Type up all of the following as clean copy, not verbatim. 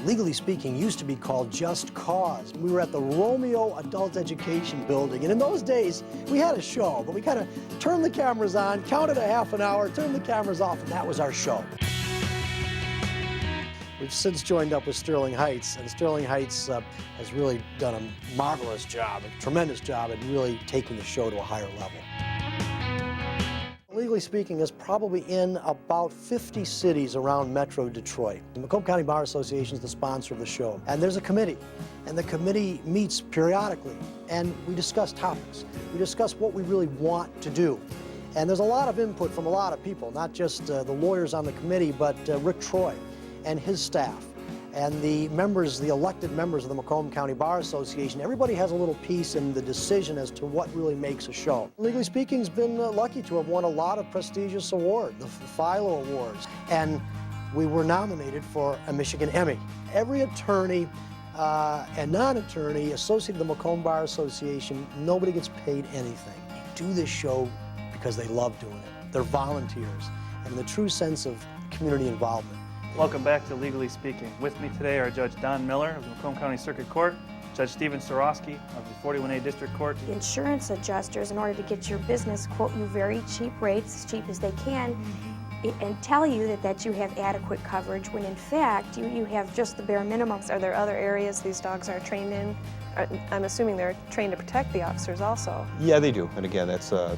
Legally Speaking used to be called Just Cause. We were at the Romeo Adult Education Building, and in those days, we had a show, but we kind of turned the cameras on, counted a half an hour, turned the cameras off, and that was our show. We've since joined up with Sterling Heights, and Sterling Heights has really done a marvelous job, a tremendous job at really taking the show to a higher level. Legally Speaking is probably in about 50 cities around Metro Detroit. The Macomb County Bar Association is the sponsor of the show, and there's a committee, and the committee meets periodically, and we discuss topics. We discuss what we really want to do. And there's a lot of input from a lot of people, not just the lawyers on the committee, but Rick Troy and his staff, and the members, the elected members of the Macomb County Bar Association. Everybody has a little piece in the decision as to what really makes a show. Legally Speaking's been lucky to have won a lot of prestigious awards, the Philo Awards, and we were nominated for a Michigan Emmy. Every attorney and non-attorney associated with the Macomb Bar Association, nobody gets paid anything. They do this show because they love doing it. They're volunteers, and the true sense of community involvement. Welcome back to Legally Speaking. With me today are Judge Don Miller of the Macomb County Circuit Court, Judge Stephen Sorosky of the 41A District Court. Insurance adjusters, in order to get your business, quote you very cheap rates, as cheap as they can, and tell you that you have adequate coverage, when in fact you have just the bare minimums. Are there other areas these dogs are trained in? I'm assuming they're trained to protect the officers also. Yeah, they do. And again, that's the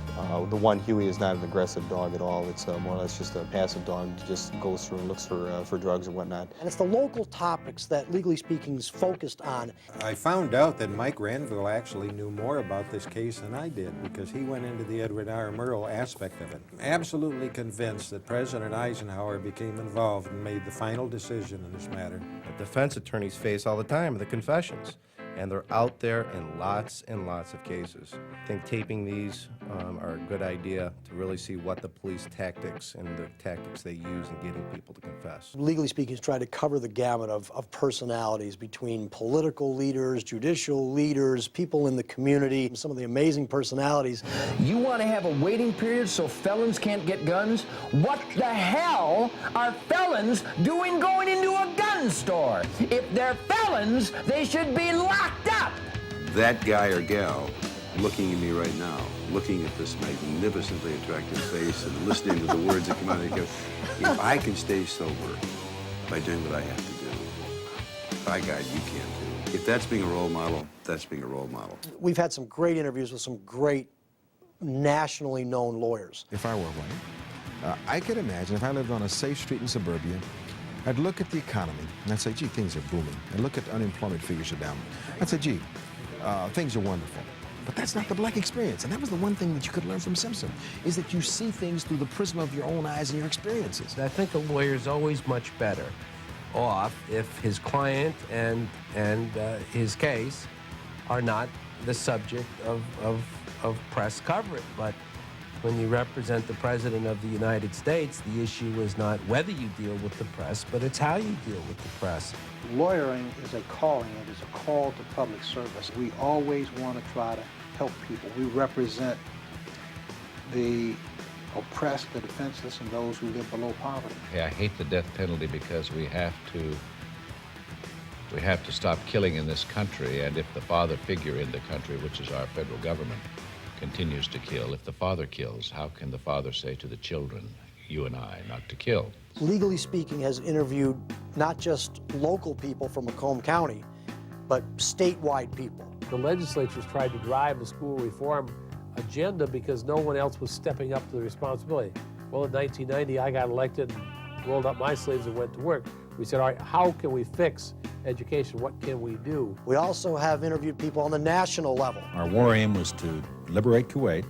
one, Huey, is not an aggressive dog at all. It's more or less just a passive dog that just goes through and looks for drugs and whatnot. And it's the local topics that Legally Speaking is focused on. I found out that Mike Ranville actually knew more about this case than I did, because he went into the Edward R. Murrow aspect of it. Absolutely convinced that President Eisenhower became involved and made the final decision in this matter. The defense attorneys face all the time the confessions. And they're out there in lots and lots of cases. I think taping these are a good idea to really see what the police tactics and the tactics they use in getting people to confess. Legally Speaking is trying to cover the gamut of personalities between political leaders, judicial leaders, people in the community, some of the amazing personalities. You want to have a waiting period so felons can't get guns? What the hell are felons doing going into a gun store? If they're felons, they should be locked up. That guy or gal looking at me right now, looking at this magnificently attractive face and listening to the words that come out of their mouth, if I can stay sober by doing what I have to do, by God, you can too. If that's being a role model, that's being a role model. We've had some great interviews with some great nationally known lawyers. If I were one, I could imagine if I lived on a safe street in suburbia, I'd look at the economy and I'd say, gee, things are booming. And look at the unemployment figures are down. I'd say, gee, things are wonderful. But that's not the black experience. And that was the one thing that you could learn from Simpson, is that you see things through the prism of your own eyes and your experiences. I think a lawyer's always much better off if his client and his case are not the subject of press coverage. But when you represent the President of the United States, the issue is not whether you deal with the press, but it's how you deal with the press. Lawyering is a calling. It is a call to public service. We always want to try to help people. We represent the oppressed, the defenseless, and those who live below poverty. I hate the death penalty because we have to stop killing in this country, and if the father figure in the country, which is our federal government, continues to kill, if the father kills, how can the father say to the children, you and I, not to kill? Legally Speaking has interviewed not just local people from Macomb County, but statewide people. The legislature's tried to drive the school reform agenda because no one else was stepping up to the responsibility. Well, in 1990, I got elected and rolled up my sleeves and went to work. We said, all right, how can we fix education? What can we do? We also have interviewed people on the national level. Our war aim was to liberate Kuwait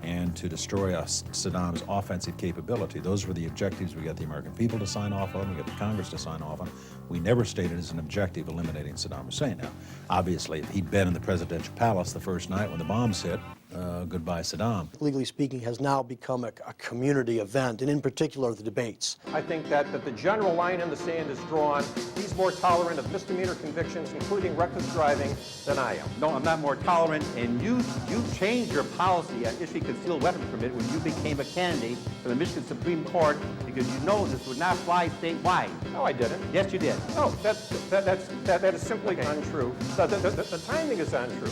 and to destroy Saddam's offensive capability. Those were the objectives we got the American people to sign off on, we got the Congress to sign off on. We never stated as an objective eliminating Saddam Hussein. Now, obviously, if he'd been in the presidential palace the first night when the bombs hit, goodbye Saddam. Legally Speaking has now become a community event, and in particular, the debates. I think that the general line in the sand is drawn. These more tolerant of misdemeanor convictions, including reckless driving, than I am. No, I'm not more tolerant, and you changed your policy on issuing concealed weapons permit when you became a candidate for the Michigan Supreme Court because you know this would not fly statewide. No, I didn't. Yes, you did. No, that is simply untrue. The timing is untrue.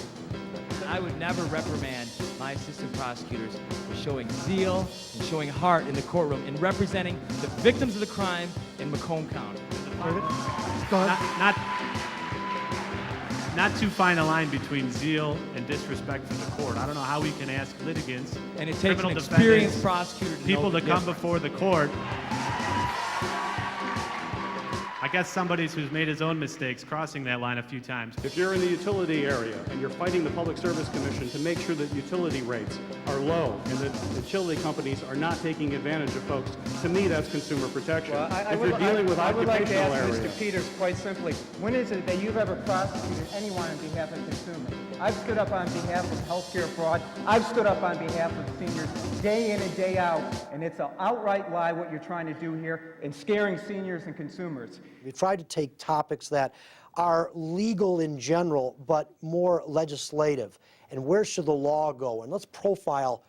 I would never reprimand my assistant prosecutors for showing zeal and showing heart in the courtroom and representing the victims of the crime in Macomb County. Not too fine a line between zeal and disrespect for the court. I don't know how we can ask litigants, and it takes an criminal experienced defendants, prosecutor to people know to the come difference. before the court. I guess somebody who's made his own mistakes crossing that line a few times. If you're in the utility area and you're fighting the Public Service Commission to make sure that utility rates are low and that utility companies are not taking advantage of folks, to me that's consumer protection. I If would you're dealing with like to occupational ask area. Mr. Peters quite simply, when is it that you've ever prosecuted anyone on behalf of consumers? I've stood up on behalf of healthcare fraud. I've stood up on behalf of seniors day in and day out, and it's an outright lie what you're trying to do here and scaring seniors and consumers. We tried to take topics that are legal in general, but more legislative. And where should the law go? And let's profile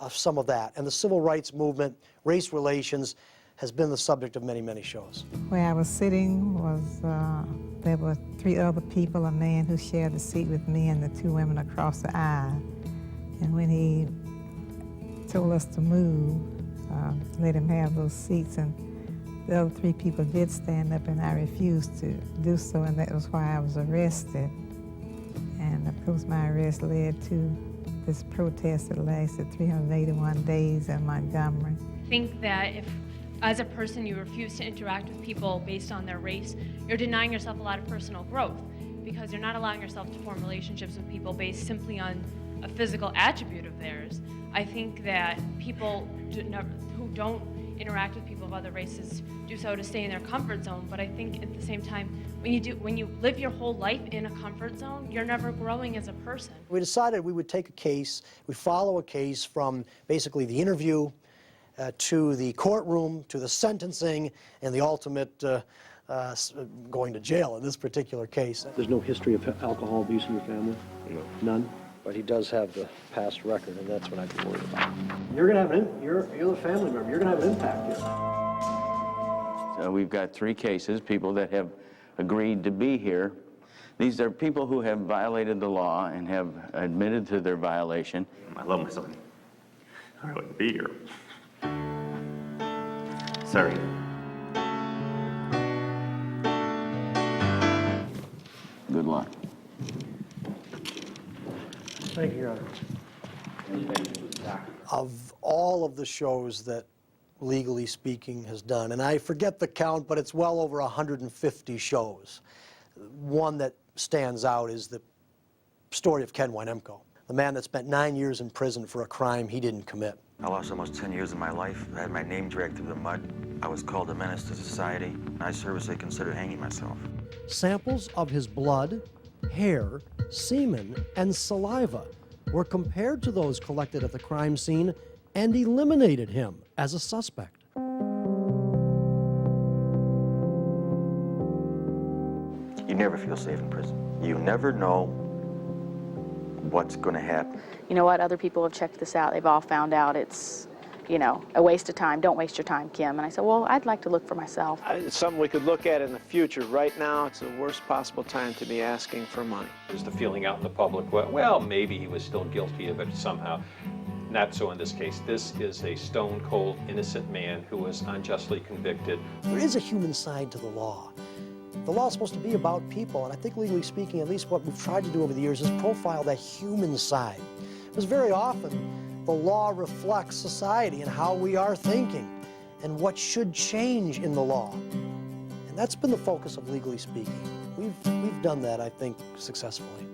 some of that. And the civil rights movement, race relations, has been the subject of many, many shows. Where I was sitting was, there were 3 other people, a man who shared the seat with me and the 2 women across the aisle. And when he told us to move, let him have those seats, and the other 3 people did stand up, and I refused to do so, and that was why I was arrested. And of course, my arrest led to this protest that lasted 381 days in Montgomery. I think that if, as a person, you refuse to interact with people based on their race, you're denying yourself a lot of personal growth, because you're not allowing yourself to form relationships with people based simply on a physical attribute of theirs. I think that people who don't interact with people of other races do so to stay in their comfort zone, but I think at the same time, when you live your whole life in a comfort zone, you're never growing as a person. We decided we would take a case, we'd follow a case from basically the interview to the courtroom, to the sentencing, and the ultimate going to jail in this particular case. There's no history of alcohol abuse in your family? No. None? But he does have the past record, and that's what I'd be worried about. You're going to have you're the family member. You're going to have an impact here. We've got 3 cases, people that have agreed to be here. These are people who have violated the law and have admitted to their violation. I love my son. I wouldn't be here. Sorry. Good luck. Thank you, Your Honor. Of all of the shows that Legally Speaking has done, and I forget the count, but it's well over 150 shows. One that stands out is the story of Ken Wynemko, the man that spent 9 years in prison for a crime he didn't commit. I lost almost 10 years of my life. I had my name dragged through the mud. I was called a menace to society, and I seriously considered hanging myself. Samples of his blood, hair, semen, and saliva were compared to those collected at the crime scene and eliminated him as a suspect. You never feel safe in prison. You never know what's going to happen. You know what? Other people have checked this out. They've all found out it's, you know, a waste of time. Don't waste your time, Kim. And I said, well, I'd like to look for myself. It's something we could look at in the future. Right now, it's the worst possible time to be asking for money. There's the feeling out in the public, well, maybe he was still guilty of it somehow. Not so in this case. This is a stone-cold, innocent man who was unjustly convicted. There is a human side to the law. The law is supposed to be about people, and I think Legally Speaking, at least what we've tried to do over the years, is profile that human side. Because very often, the law reflects society and how we are thinking and what should change in the law. And that's been the focus of Legally Speaking. We've done that, I think, successfully.